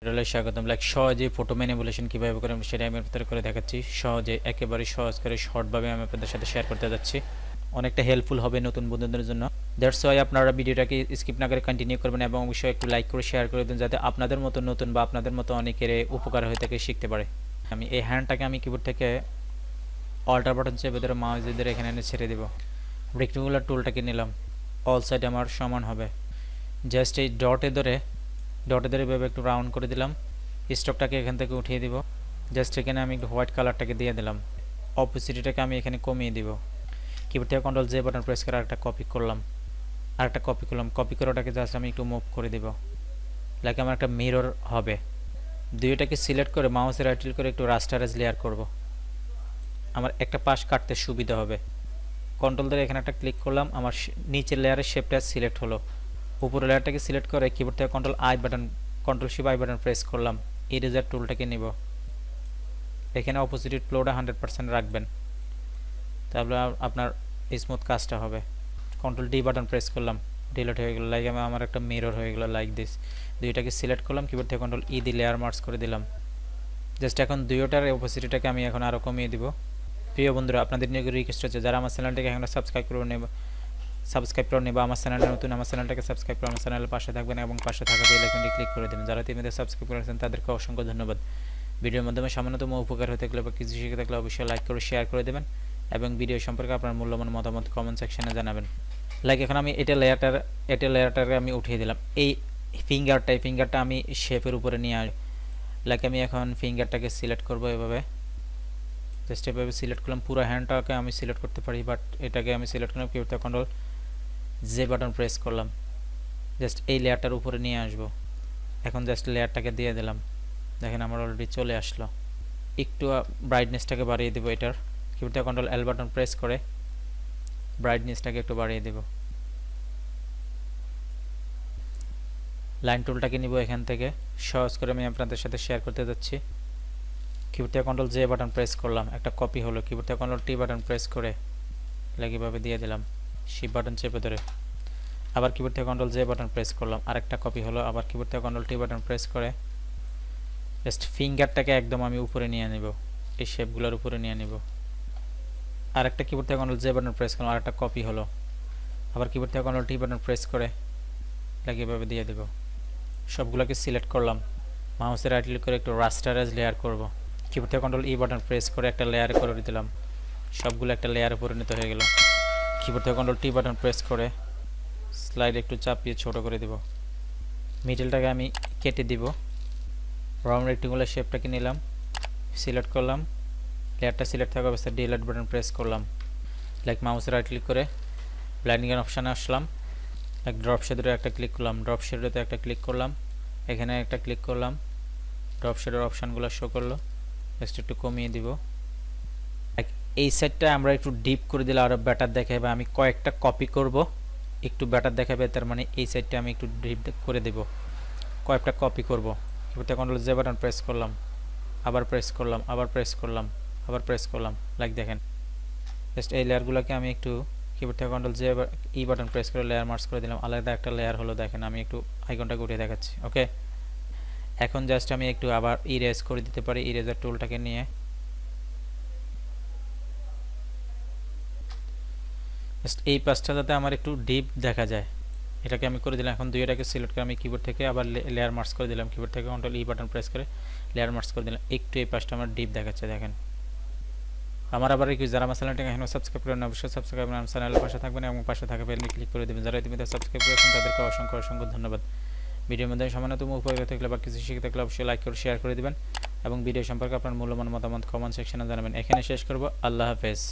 স্বাগতম। সহজে photo manipulation কিভাবে করে আমি সেটা আমি আপনাদের করে দেখাচ্ছি। সহজে একেবারে সহজ করে শর্টভাবে আমি আপনাদের সাথে শেয়ার করতে যাচ্ছি। অনেকটা হেল্পফুল হবে নতুন বন্ধুদের জন্য। দ্যাটস ওয়াই আপনারা ভিডিওটাকে স্কিপ না করে কন্টিনিউ করবেন এবং অবশ্যই একটু লাইক করে শেয়ার করে দেন, যাতে আপনাদের মতো নতুন বা আপনাদের মতো অনেকের উপকার হয়ে থাকে, শিখতে পারে। আমি এই হ্যান্ডটাকে আমি কিবোর্ড থেকে অল্টার বাটন চেপে ধরে মাউস দিয়ে এখানে এনে ছেড়ে দেবো। রেক্টেঙ্গুলার টুলটাকে নিলাম, অল সাইড আমার সমান হবে। জাস্ট এই ডটে ধরে এভাবে একটু রাউন্ড করে দিলাম। স্টকটাকে এখান থেকে উঠিয়ে দিব। জাস্ট এখানে আমি একটু হোয়াইট কালারটাকে দিয়ে দিলাম। অপোসিটিটাকে আমি এখানে কমিয়ে দিব। কিবোর্ড থেকে কন্ট্রোল জে বাটন প্রেস করে আরেকটা কপি করলাম। কপি করে ওটাকে জাস্ট আমি একটু মুভ করে দিব, লাইক আমার একটা মিরর হবে। দুইটাকে সিলেক্ট করে মাউসের রাইট ক্লিক করে একটু রাস্টারাইজ লেয়ার করব, আমার একটা পাশ কাটতে সুবিধা হবে। কন্ট্রোল ধরে এখানে একটা ক্লিক করলাম, আমার নিচের লেয়ারের শেপটা সিলেক্ট হলো। উপরের লেয়ারটাকে সিলেক্ট করে কিবোর্ড থেকে control sheep I button press করলাম। ইরেজার টুলটাকে নিব, এখানে অপোজিট ফ্লোটা 100% রাখবেন, তাহলে আপনার স্মুথ কাজটা হবে। কন্ট্রোল ডি বাটন প্রেস করলাম, ডিলিট হয়ে গেল। লাইক আমার একটা মিরর হয়ে গেল লাইক দিস। দুইটাকে সিলেক্ট করলাম, কিবোর্ড থেকে কন্ট্রোল ই দিয়ে লেয়ার মার্জ করে দিলাম। জাস্ট এখন দুইটার অপোজিটটাকে আমি এখন আরও কমিয়ে দিব। প্রিয় বন্ধুরা, আপনাদের নিয়ে রিকোয়েস্ট হচ্ছে, যারা আমার চ্যানেলটাকে এখন সাবস্ক্রাইব করে নেব, আমার চ্যানেলে নতুন, আমার চ্যানেলটাকে সাবস্ক্রাইব করে আমার চ্যানেলের পাশে থাকবেন এবং পাশে থাকা বেল আইকনটি ক্লিক করে দেবেন। যারা ইতিমধ্যে সাবস্ক্রাইব করেছেন তাদেরকে অসংখ্য ধন্যবাদ। ভিডিওর মাধ্যমে সামান্যতম উপকার হয়ে থাকলে বা কিছু শিখে থাকলে অবশ্যই লাইক করে শেয়ার করে দেবেন এবং ভিডিও সম্পর্কে আপনার মূল্যবান মতামত কমেন্ট সেকশনে জানাবেন। লাইক এখন আমি এটা লেয়ারটাকে আমি উঠিয়ে দিলাম। এই ফিঙ্গারটা আমি শেপের উপরে নিয়ে আসি। লাইক আমি এখন ফিঙ্গারটাকে সিলেক্ট করব এভাবে, জাস্ট এভাবে সিলেক্ট করলাম। পুরো হ্যান্ডটাকে আমি সিলেক্ট করতে পারি, বাট এটাকে আমি সিলেক্ট করলাম, কিবোর্ড থেকে কন্ট্রোল জে বাটন প্রেস করলাম। জাস্ট এই লেয়ারটার উপরে নিয়ে আসবো। এখন জাস্ট লেয়ারটাকে দিয়ে দিলাম, দেখেন আমার অলরেডি চলে আসলো। একটু ব্রাইটনেসটাকে বাড়িয়ে দেবো এটার, কিবোর্ড থেকে কন্ট্রোল এল বাটন প্রেস করে ব্রাইটনেসটাকে একটু বাড়িয়ে দেব। লাইন টুলটাকে নিব এখান থেকে, সহজ করে আমি আপনাদের সাথে শেয়ার করতে যাচ্ছি। কিবোর্ড থেকে কন্ট্রোল জে বাটন প্রেস করলাম, একটা কপি হলো। কিবোর্ড থেকে কন্ট্রোল টি বাটন প্রেস করে এভাবে দিয়ে দিলাম, শিপ বাটন চেপে ধরে। আবার কিবোর্ড থেকে কন্ট্রোল জে বাটন প্রেস করলাম, আরেকটা কপি হলো। আবার কিবোর্ড থেকে কন্ট্রোল টি বাটন প্রেস করে জাস্ট ফিঙ্গারটাকে একদম আমি উপরে নিয়ে নেব, এই শেপগুলোর উপরে নিয়ে নেব। আরেকটা কিবোর্ড থেকে কন্ট্রোল জে বাটন প্রেস করলাম, আরেকটা কপি হলো। আবার কিবোর্ড থেকে কন্ট্রোল টি বাটন প্রেস করে এভাবে দিয়ে দেব। সবগুলোকে সিলেক্ট করলাম, মাউসের রাইট ক্লিক করে একটু রাস্টারাইজ লেয়ার করব। কিবোর্ড থেকে কন্ট্রোল ই বাটন প্রেস করে একটা লেয়ার করে দিলাম, সবগুলো একটা লেয়ারে পরিণত হয়ে গেল। কিবোর্ড থেকে কন্ট্রোল টি বাটন প্রেস করে স্লাইড একটু চাপিয়ে ছোট করে দিব। মিডলটাকে আমি কেটে দিব। রাউন্ড রেক্টেঙ্গুলার শেপটাকে নিলাম, সিলেক্ট করলাম, লেয়ারটা সিলেক্ট থাকা অবস্থায় ডিলিট বাটন প্রেস করলাম। লাইক মাউসের রাইট ক্লিক করে ব্লাইন্ডিং এর অপশানে আসলাম, লাইক ড্রপ শেডোতে একটা ক্লিক করলাম, ড্রপ শেডোতে একটা ক্লিক করলাম, এখানে একটা ক্লিক করলাম। ড্রপ শেডোর অপশানগুলো শো করলো, জাস্ট একটু কমিয়ে দিব। এই সাইডটা আমরা একটু ডিপ করে দিলে আরও বেটার দেখাবে। আমি কয়েকটা কপি করব, একটু বেটার দেখাবে, তার মানে এই সাইডটা আমি একটু ডিপ করে দেব। কয়েকটা কপি করব, কিবোর্ডে কন্ট্রোল জে বাটন প্রেস করলাম, আবার প্রেস করলাম, আবার প্রেস করলাম, আবার প্রেস করলাম। লাইক দেখেন, জাস্ট এই লেয়ারগুলোকে আমি একটু কিবোর্ড থেকে control J E button press করে লেয়ার মার্জ করে দিলাম, আলাদা একটা লেয়ার হলো। দেখেন আমি একটু আইকনটাকে উঠিয়ে দেখাচ্ছি। ওকে, এখন জাস্ট আমি একটু আবার ইরেজ করে দিতে পারি, ইরেজার টুলটাকে নিয়ে। জাস্ট এই পাশটা যাতে আমার একটু ডিপ দেখা যায়, এটাকে আমি করে দিলাম। এখন দুইটাকে সিলেক্ট করে আমি কিবোর্ড থেকে আবার লেয়ার মার্জ করে দিলাম, কিবোর্ড থেকে কন্ট্রোল ই বাটন প্রেস করে লেয়ার মার্জ করে দিলাম। একটু এই পাশটা আমার ডিপ দেখাচ্ছে, দেখেন। আমার আবার রিকোয়েস্ট, যারা আমার চ্যানেলটাকে এখনও সাবস্ক্রাইব করেন অবশ্যই সাবস্ক্রাইব করে আমার চ্যানেলের পাশে থাকবেন এবং পাশে থাকা বেল ক্লিক করে দেবেন। যারা ইতিমধ্যে সাবস্ক্রাইব করেছেন তাদেরকে অসংখ্য ধন্যবাদ। ভিডিওর মধ্যে সামান্যতম উপকার থাকলে বা কিছু শিখে থাকলে অবশ্যই লাইক করে শেয়ার করে দেবেন এবং ভিডিও সম্পর্কে আপনার মূল্যবান মতামত কমেন্ট সেকশনে জানাবেন। এখানে শেষ করব। আল্লাহ হাফেজ।